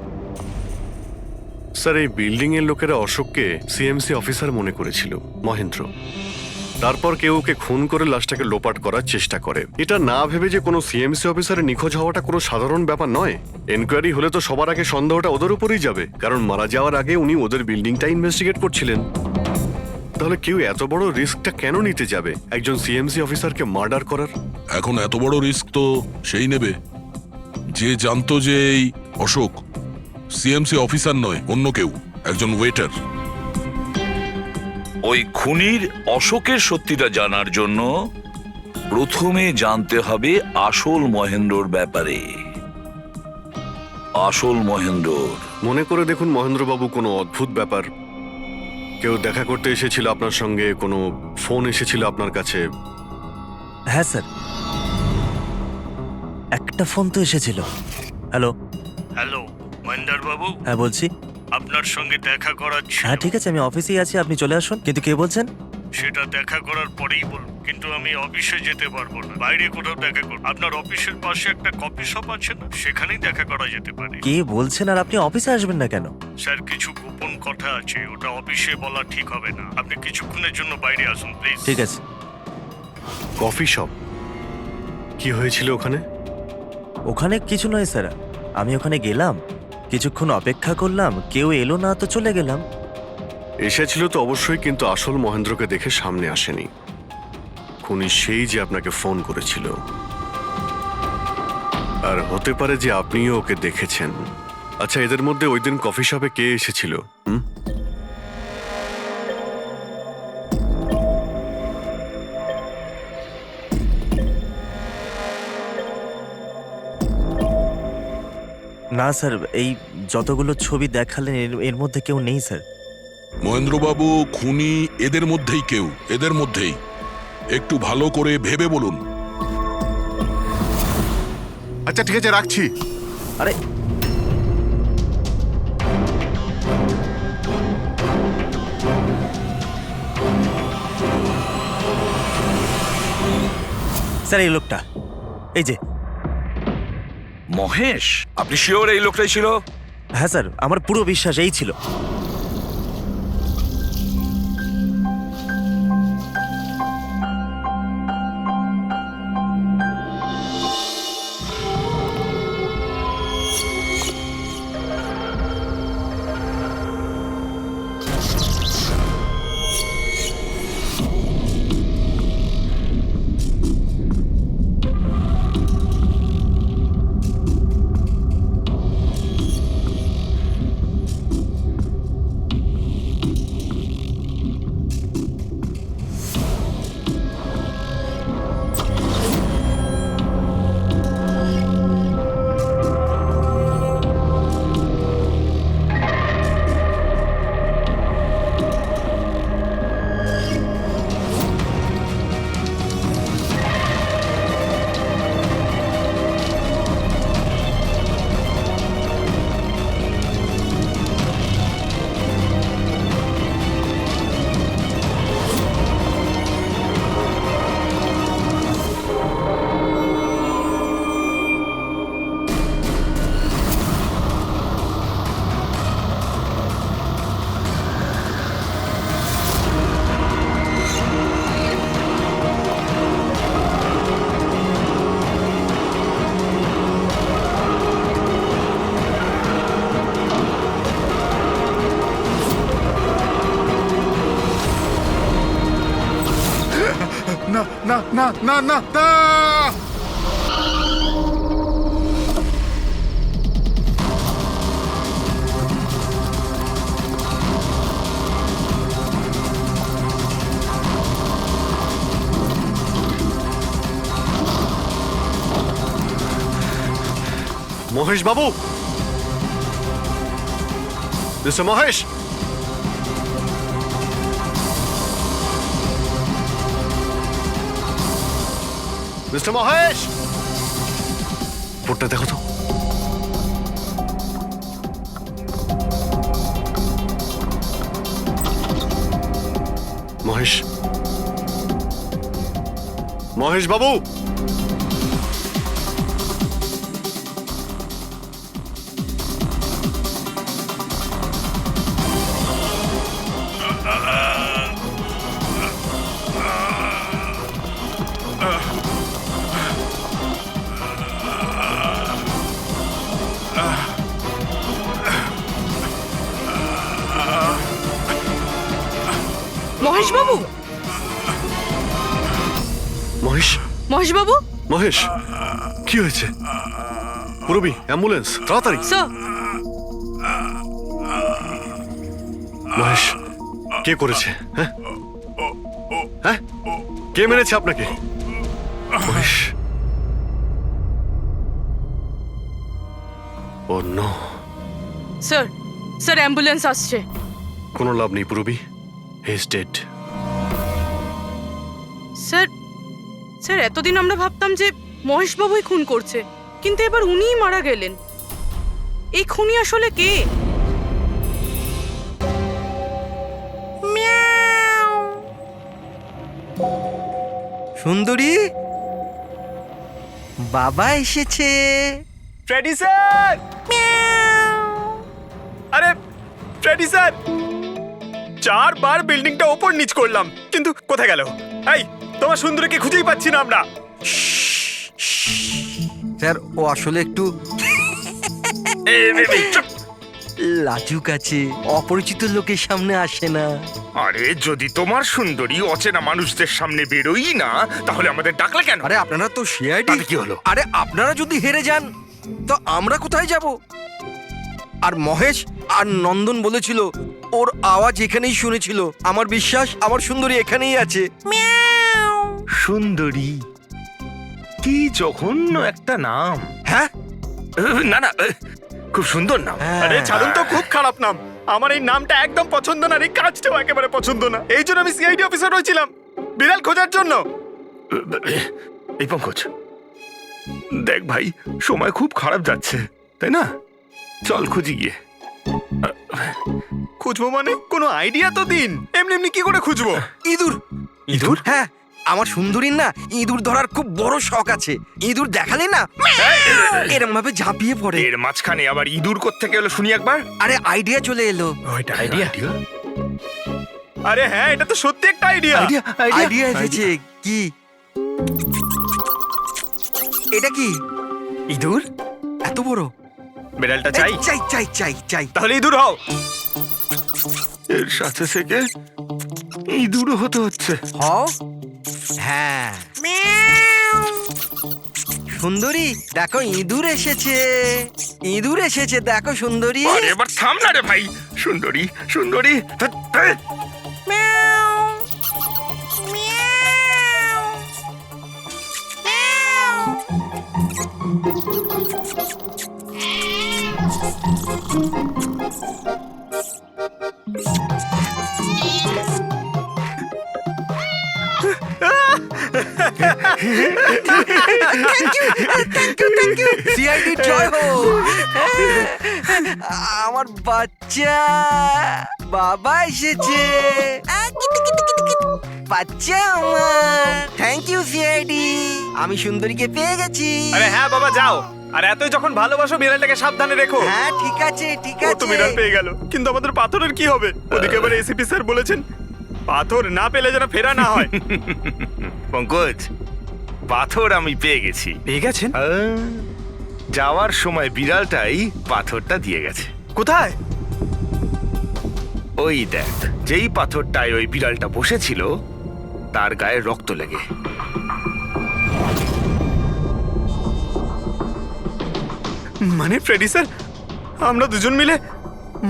স্যার, এই বিল্ডিং এর লোকেরা অশোককে সিএমসি অফিসার মনে করেছিল, মহেন্দ্র। তারপর কেউ ওকে খুন করে লাশটাকে লোপাট করার চেষ্টা করে। এটা না ভেবে যে কোনো সিএমসি অফিসারের নিখোঁজ হওয়াটা কোনো সাধারণ ব্যাপার নয়। এনকোয়ারি হলে তো সবার আগে সন্দেহটা ওদের উপরেই যাবে, কারণ মারা যাওয়ার আগে উনি ওদের বিল্ডিংটা ইনভেস্টিগেট করছিলেন। তাহলে কেউ এত বড় রিস্কটা কেন নিতে যাবে একজন সিএমসি অফিসারকে মার্ডার করার?
এখন এত বড় রিস্ক তো সেই নেবে যে জানতো যে এই অশোক সিএমসি অফিসার নয়, অন্য কেউ, একজন ওয়েটার।
ওই খুনির অশোকের সত্যিটা জানার জন্য প্রথমে জানতে হবে আসল মহেন্দ্রর ব্যাপারে। আসল মহেন্দ্র।
মনে করে দেখুন মহেন্দ্রবাবু, কোনো অদ্ভুত ব্যাপার। কেউ দেখা করতে এসেছিল আপনার সঙ্গে, কোনো ফোন এসেছিল আপনার কাছে?
হ্যাঁ স্যার, একটা ফোন তো এসেছিল। হ্যালো।
হ্যালো মহেন্দ্র বাবু,
হ্যাঁ বলছি।
আপনার সঙ্গে দেখা করার ছিল।
হ্যাঁ ঠিক আছে, আমি অফিসেই আছি, আপনি চলে আসুন। কিন্তু কে বলছেন?
সেটা দেখা করার পরেই বলবো, কিন্তু আমি অফিসে যেতে পারবো না, বাইরে কোথাও দেখা করব। আপনার অফিসের পাশে একটা কফি শপ আছে না, সেখানেই দেখা করা যেতে পারে।
কে বলছেন? আর আপনি অফিসে আসবেন না কেন?
স্যার কিছু গোপন কথা আছে, ওটা অফিসে বলা ঠিক হবে না। আপনি কিছুক্ষণের জন্য বাইরে আসুন প্লিজ।
ঠিক আছে।
Coffee shop? কি হয়েছিল ওখানে?
ওখানে কিছু নয় স্যার, আমি ওখানে গেলাম, কিছুক্ষণ অপেক্ষা করলাম, কেউ এলো না তো চলে গেলাম।
এসেছিল তো অবশ্যই, কিন্তু আসল মহেন্দ্রকে দেখে সামনে আসেনি। খুনি সেই যে আপনাকে ফোন করেছিল। আর হতে পারে যে আপনিও ওকে দেখেছেন। আচ্ছা, এদের মধ্যে ওই দিন কফি শপে কে এসেছিল?
না স্যার, এই যতগুলো ছবি দেখালেন এর মধ্যে কেউ নেই স্যার।
মহেন্দ্রবাবু, খুনি এদের মধ্যেই কেউ, এদের মধ্যেই। একটু ভালো করে ভেবে বলুন।
আচ্ছা ঠিক আছে, রাখছি।
আরে স্যার, এই লোকটা, এই যে
মহেশ, আপনি শিওর এই লোকটাই ছিল?
হ্যাঁ স্যার, আমার পুরো বিশ্বাস এই ছিল।
না না না না না
মহেশ বাবু, মিস্টার মহেশ, মিস্টার মহেশ, রিপোর্টটা দেখো তো। মহেশ, মহেশ বাবু,
মহেশ বাবু,
মহেশ,
মহেশ বাবু,
মহেশ, কি হয়েছে? পুরবি, অ্যাম্বুলেন্স, তাড়াতাড়ি।
স্যার,
মহেশ, কে করেছে? হ্যাঁ হ্যাঁ, কে মেরেছে আপনাকে? মহেশ, ও নো।
স্যার, স্যার অ্যাম্বুলেন্স আসছে।
কোনো লাভ নেই পুরবি, he is dead.
Sir, sir এতদিন আমরা ভাবতাম যে মহেশ বাবুই খুন করছে, কিন্তু এবার উনিই মারা গেলেন। এই খুনি আসলে কে?
সুন্দরী, বাবা এসেছে।
Freddie sir! আরে ফ্রেডি স্যার, 4 বার বিল্ডিংটা ওপর নিচ করলাম, কিন্তু কোথায় গেল? এই, তোমার সুন্দরীকে খুঁজেই পাচ্ছি না আমরা।
স্যার, ও আসলে একটু লাজুক আছে, অপরিচিত লোকের সামনে আসে না।
আরে যদি তোমার সুন্দরী অচেনা মানুষদের সামনে বেরোই না, তাহলে আমাদের ডাকলে কেন?
আরে আপনারা তো সিআইডি।
কি হলো?
আরে আপনারা যদি হেরে যান তো আমরা কোথায় যাব? আর মহেশ আর নন্দন বলেছিল ওর আওয়াজ এখানেই শুনেছিল। আমার বিশ্বাস আমার সুন্দরী এখানেই আছে।
সুন্দরী, কি জঘন্য একটা নাম।
হ্যাঁ,
না না, খুব সুন্দর নাম।
আরে ছাড়ুন তো, খুব খারাপ নাম। আমার এই নামটা একদম পছন্দ না, এই কাজটাও একেবারে পছন্দ না। এই জন্য আমি সিআইডি অফিসার হয়েছিলাম, বিড়াল খোঁজার জন্য।
এই পঙ্কজ, দেখ ভাই, সময় খুব খারাপ যাচ্ছে, তাই না? চল খুঁজি গিয়ে।
খুঁজবো মানে? কোনো আইডিয়া তো দিন। এমনি এমনি কি করে খুঁজবো?
ইঁদুর।
ইঁদুর?
হ্যাঁ, আমার সুন্দরীর না ইঁদুর ধরার খুব বড় শখ আছে। ইঁদুর দেখালে না এরম ভাবে ঝাঁপিয়ে পড়ে।
এর মাঝখানে আবার ইঁদুর কোত্থেকে এলো শুনি একবার।
আরে আইডিয়া চলে এলো।
ওইটা আইডিয়া? আরে হ্যাঁ, এটা তো সত্যি একটা আইডিয়া।
আইডিয়া এসেছে। কি এটা? কি
ইঁদুর?
এত বড়?
বিড়ালটা চাই?
চাই চাই চাই চাই।
তাহলে ইঁদুর হও।
এর সাথে থেকে ইঁদুরও হতে হচ্ছে।
হও। হ্যাঁ, সুন্দরী দেখো, ইঁদুর এসেছে। ইঁদুর এসেছে, দেখো সুন্দরী।
আরে এবার থাম না রে ভাই। সুন্দরী, সুন্দরী,
সিআইডি জয় হোক। আমার বাচ্চা বাবা এসেছে। বাচ্চা আমার। থ্যাংক ইউ সিআইডি, আমি সুন্দরীকে পেয়ে গেছি।
আরে হ্যাঁ বাবা, যাও। আর এতই যখন ভালোবাসো, বিড়ালটাকে সাবধানে রেখো।
হ্যাঁ ঠিক আছে ঠিক
ও তো
আছে।
বিড়াল পেয়ে গেল, কিন্তু আমাদের পাথরের কি হবে? ওদিকে এবার এসিপি স্যার বলেছেন পাথর না পেলে যেন ফেরা না হয়।
পঙ্কজ, পাথর আমি পেয়ে গেছি।
পেয়ে গেছেন?
যাওয়ার সময় বিড়ালটাই পাথরটা দিয়ে গেছে।
কোথায়?
ওই দেখ, যেই পাথরটায় ওই বিড়ালটা বসেছিল তার গায়ে রক্ত লেগে।
মানে ফ্রেডি স্যার, আমরা দুজন মিলে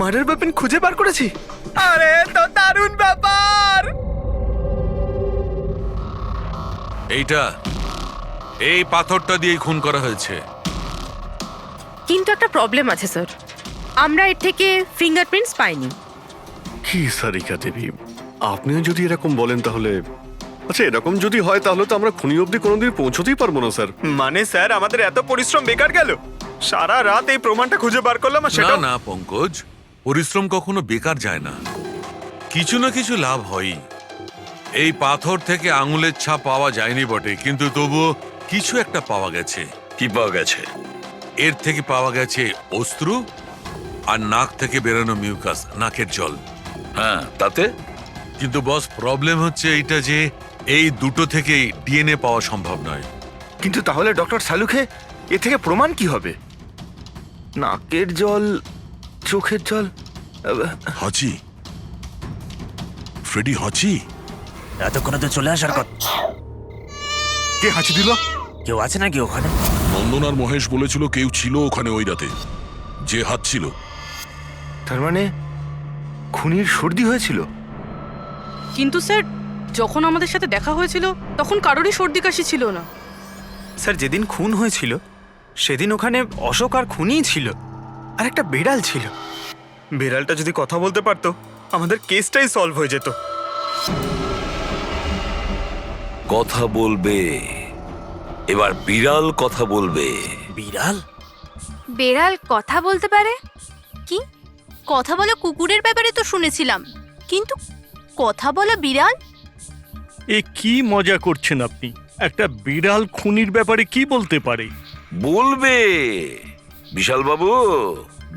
মার্ডার ওয়েপন খুঁজে বার করেছি? আরে তো দারুণ ব্যাপার!
এই পাথরটা দিয়ে খুন করা হয়েছে।
কিন্তু একটা প্রবলেম আছে স্যার, আমরা এর থেকে ফিঙ্গারপ্রিন্টস পাইনি।
কি সারিকা দেবী, আপনিও যদি এরকম বলেন তাহলে আচ্ছা, এরকম যদি হয় তাহলে তো আমরা খুনি অবধি কোনোদিন পৌঁছতেই পারবো না স্যার।
মানে স্যার, আমাদের এত পরিশ্রম বেকার গেল? সারা রাত এই প্রমাণটা খুঁজে বার করলাম, আর
না
সেটা
না পঙ্কজ, পরিশ্রম কখনো বেকার যায় না, কিছু না কিছু লাভ হয়ই। এই পাথর থেকে আঙুলের ছাপ পাওয়া যায়নি বটে, কিন্তু তবুও কিছু একটা পাওয়া গেছে।
কি পাওয়া গেছে?
এর থেকে পাওয়া গেছে অস্ত্র আর নাক থেকে বেরোনো মিউকাস, নাকের জল।
হ্যাঁ, তাতে?
কিন্তু বস, প্রবলেম হচ্ছে এইটা যে এই দুটো থেকেই ডিএনএ পাওয়া সম্ভব নয়।
কিন্তু তাহলে ডক্টর সালুখে এ থেকে প্রমাণ কি হবে? নাকের জল, চোখের জল।
হাঁচি, ফ্রেডি হাঁচি।
এতক্ষণে তো চলে আসার কথা।
কে হাঁচি দিল?
কেউ আছে নাকি ওখানে?
নন্দন আর মহেশ বলেছিল কেউ ছিল ওখানে ওই রাতে, যে হাঁচছিল।
তার মানে খুনির সর্দি হয়েছিল?
কিন্তু স্যার, যখন আমাদের সাথে দেখা হয়েছিল তখন কারোরই সর্দি কাশি ছিল না।
স্যার, যেদিন খুন হয়েছিল সেদিন ওখানে অশোক আর খুনিই ছিল, আর একটা বেড়াল ছিল। বেড়ালটা যদি কথা বলতে পারতো, আমাদের কেসটাই সলভ হয়ে যেত।
কথা বলবে, এবার বিড়াল কথা বলবে।
বিড়াল?
বেড়াল কথা বলতে পারে?
কি কথা বলা কুকুরের ব্যাপারে তো শুনেছিলাম, কিন্তু কথা বলা বিড়াল?
এ কি মজা করছেন আপনি? একটা বিড়াল খুনির ব্যাপারে কি বলতে পারে?
বলবে বিশাল বাবু,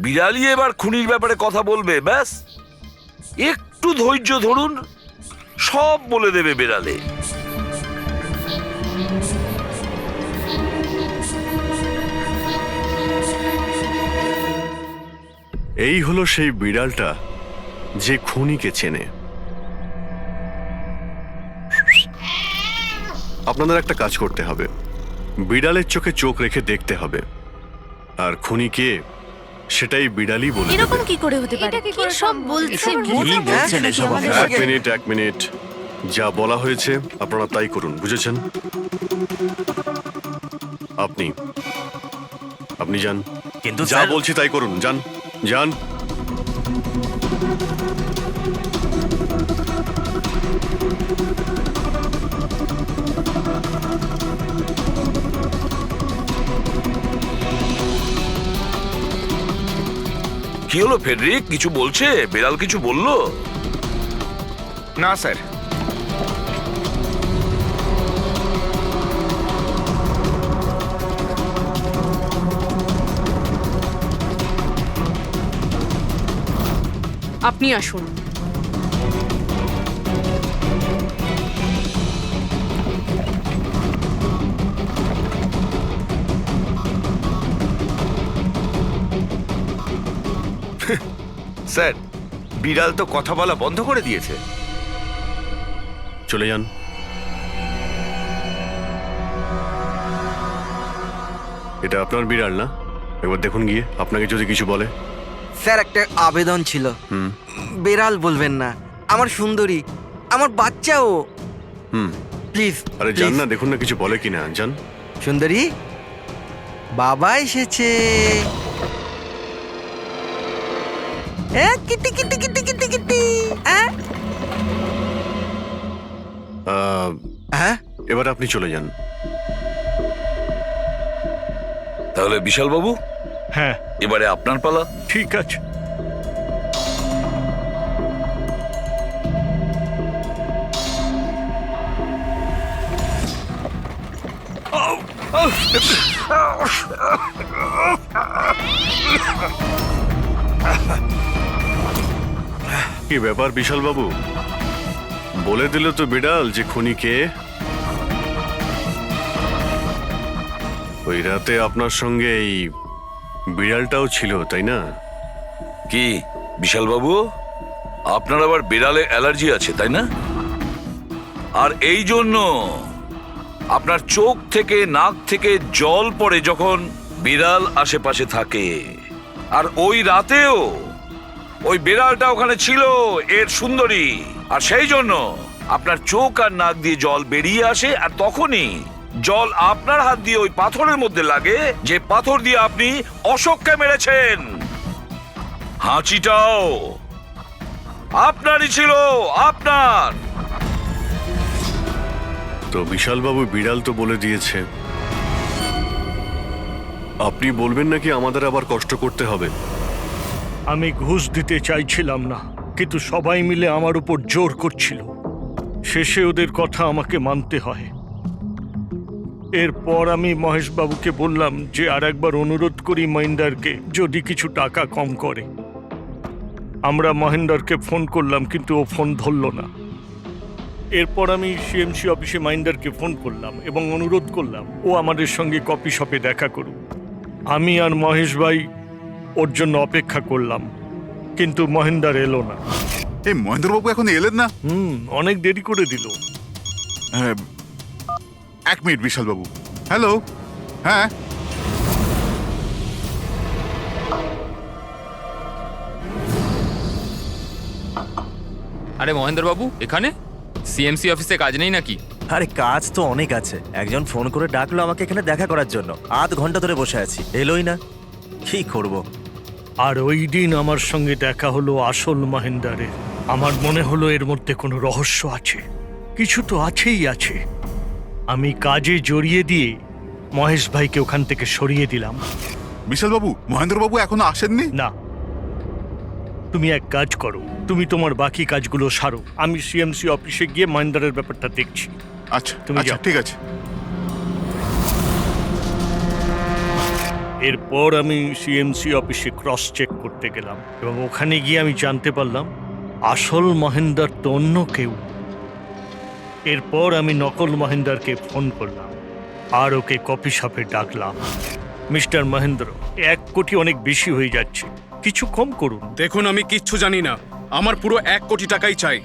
বিড়ালই এবার খুনির ব্যাপারে কথা বলবে। ব্যাস একটু ধৈর্য ধরুন, সব বলে দেবে বিড়ালে।
এই হলো সেই বিড়ালটা যে খুনিকে চেনে। আপনাদের একটা কাজ করতে হবে, বিড়ালের চোখে চোখ রেখে দেখতে হবে, আর খুনিকে সেটাই বিড়ালই বলে দেবে।
এরকম কি করে হতে পারে? কি সব বলছে?
এক মিনিট, যা বলা হয়েছে আপনারা তাই করুন, বুঝেছেন? আপনি যান,
কিন্তু
যা বলছি তাই করুন, যান যান।
কি হলো ফেডরিক, কিছু বলছে? বিড়াল কিছু বললো?
না স্যার।
আপনি আসুন।
স্যার, বিড়াল তো কথা বলা বন্ধ করে দিয়েছে।
চলে যান। এটা আপনার বিড়াল না? একবার দেখুন গিয়ে, আপনাকে যদি কিছু বলে।
স্যার, একটা আবেদন ছিল। বেড়াল বলবেন না, আমার সুন্দরী, আমার বাচ্চাও। প্লিজ।
আরে যান না, দেখুন না কিছু বলে কিনা, যান।
সুন্দরী, বাবা এসেছে। Kitty Kitty Kitty Kitty Kitty.
এবার আপনি চলে যান।
তাহলে বিশাল বাবু,
হ্যাঁ,
এবারে আপনার পালা।
ঠিক আছে।
কি ব্যাপার বিশাল বাবু, বলে দিল তো বিড়াল যে খুনিকে? ওই রাতে আপনার সঙ্গে এই বিড়ালটাও ছিল, তাই না?
কি বিশাল বাবু, আপনার আবার বিড়ালে অ্যালার্জি আছে, তাই না? আর এই জন্য আপনার চোখ থেকে নাক থেকে জল পড়ে যখন বিড়াল আশেপাশে থাকে, আর ওই রাতেও ওই বিড়ালটা ওখানে ছিল, এর সুন্দরী, আর সেই জন্য আপনার চোখ আর নাক দিয়ে জল বেরিয়ে আসে, আর তখনই জল আপনার হাত দিয়ে ওই পাথরের মধ্যে লাগে, যে পাথর দিয়ে আপনি অশোককে মেরেছেন। হাঁচিটাও আপনারই ছিল, আপনার।
তো বিশালবাবু বিড়াল তো বলে দিয়েছে, আপনি বলবেন নাকি আমাদের আবার কষ্ট করতে হবে?
আমি ঘুষ দিতে চাইছিলাম না, কিন্তু সবাই মিলে আমার উপর জোর করছিল। শেষে ওদের কথা আমাকে মানতে হয়। এরপর আমি মহেশবাবুকে বললাম যে আর একবার অনুরোধ করি মহিন্দারকে, যদি কিছু টাকা কম করে। আমরা মহেন্দারকে ফোন করলাম, কিন্তু ও ফোন ধরল না। এরপর আমি সিএমসি অফিসে মহিন্দারকে ফোন করলাম এবং অনুরোধ করলাম ও আমাদের সঙ্গে কফি শপে দেখা করুক। আমি আর মহেশ ভাই ওর জন্য অপেক্ষা করলাম, কিন্তু মহেন্দার এলো না।
এই মহেন্দ্রবাবু এখন এলেন না?
অনেক দেরি করে দিল।
এক মিনিট বিশালবাবু। হ্যালো, হ্যাঁ
আরে মহেন্দ্রবাবু, এখানে সিএমসি অফিসে কাজ নেই নাকি?
আরে কাজ তো অনেক আছে। একজন ফোন করে ডাকলো আমাকে এখানে দেখা করার জন্য। আধ ঘন্টা ধরে বসে আছি, এলোই না। কি করব?
আর ওই দিন আমার সঙ্গে দেখা হলো আসল মহেন্দারের। আমার মনে হলো এর মধ্যে কোনো রহস্য আছে, কিছু তো আছেই আছে। আমি কাজে জড়িয়ে দিয়ে মহেশ ভাইকে ওখান থেকে সরিয়ে দিলাম।
বিশালবাবু, মহেন্দ্রবাবু এখনো আসেননি?
না, তুমি এক কাজ করো, তুমি তোমার বাকি কাজগুলো সারো। আমি সিএমসি অফিসে গিয়ে মহেন্দারের ব্যাপারটা দেখছি।
আচ্ছা,
তুমি
আচ্ছা,
যাও।
ঠিক আছে।
এরপর আমি সিএমসি অফিসে ক্রস চেক করতে গেলাম এবং ওখানে গিয়ে আমি জানতে পারলাম আসল মহেন্দার তো অন্য কেউ। এরপর আমি নকল মহেন্দারকে ফোন করলাম আর ওকে কফি শপে ডাকলাম। মিস্টার মহেন্দ্র, 1 কোটি অনেক বেশি হয়ে যাচ্ছে, কিছু কম করুন।
দেখুন, আমি কিচ্ছু জানি না, আমার পুরো 1 কোটি টাকাই চাই,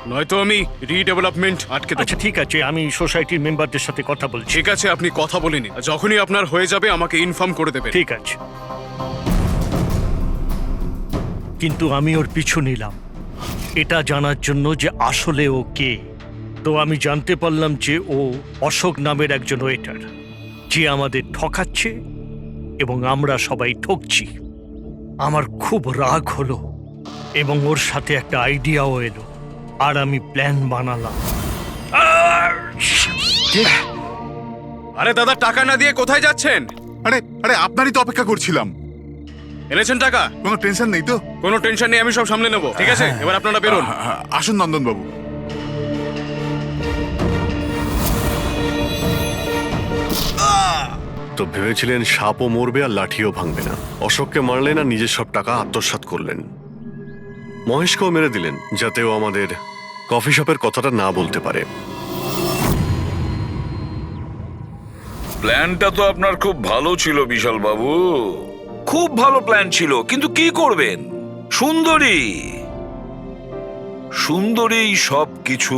নয়তো আমি রিডেভেলপমেন্ট আটকে দেব।
আচ্ছা ঠিক আছে, আমি সোসাইটির মেম্বারদের সাথে কথা বলছি।
ঠিক আছে, আপনি কথা বলে নিন, যখনই আপনার হয়ে যাবে আমাকে ইনফর্ম করে দেবেন।
ঠিক আছে, কিন্তু আমি ওর পিছু নিলাম এটা জানার জন্য যে আসলে ও কে। তো আমি জানতে পারলাম যে ও অশোক নামের একজন ওয়েটার, যে আমাদের ঠকাচ্ছে এবং আমরা সবাই ঠকছি। আমার খুব রাগ হলো এবং ওর সাথে একটা আইডিয়াও এলো, আর আমি প্ল্যান বানালাম।
আরে দাদা, টাকা না দিয়ে কোথায় যাচ্ছেন?
আরে আরে আপনারই তো অপেক্ষা করছিলাম।
এনেছেন টাকা?
কোনো টেনশন নেই তো?
কোনো টেনশন নেই, আমি সব সামলে নেব। ঠিক আছে, এবার আপনারা বেরোন।
আসুন নন্দনবাবু।
তো ভেবেছিলেন সাপও মরবে আর লাঠিও ভাঙবে না। অশোককে মারলেন আর নিজের সব টাকা আত্মসাৎ করলেন। মহেশকেও মেরে দিলেন যাতে ও আমাদের কফি শপের কথাটা না বলতে পারে।
প্ল্যানটা তো আপনার খুব ভালো ছিল বিশাল বাবু, খুব ভালো প্ল্যান ছিল, কিন্তু কি করবেন? সুন্দরী সব কিছু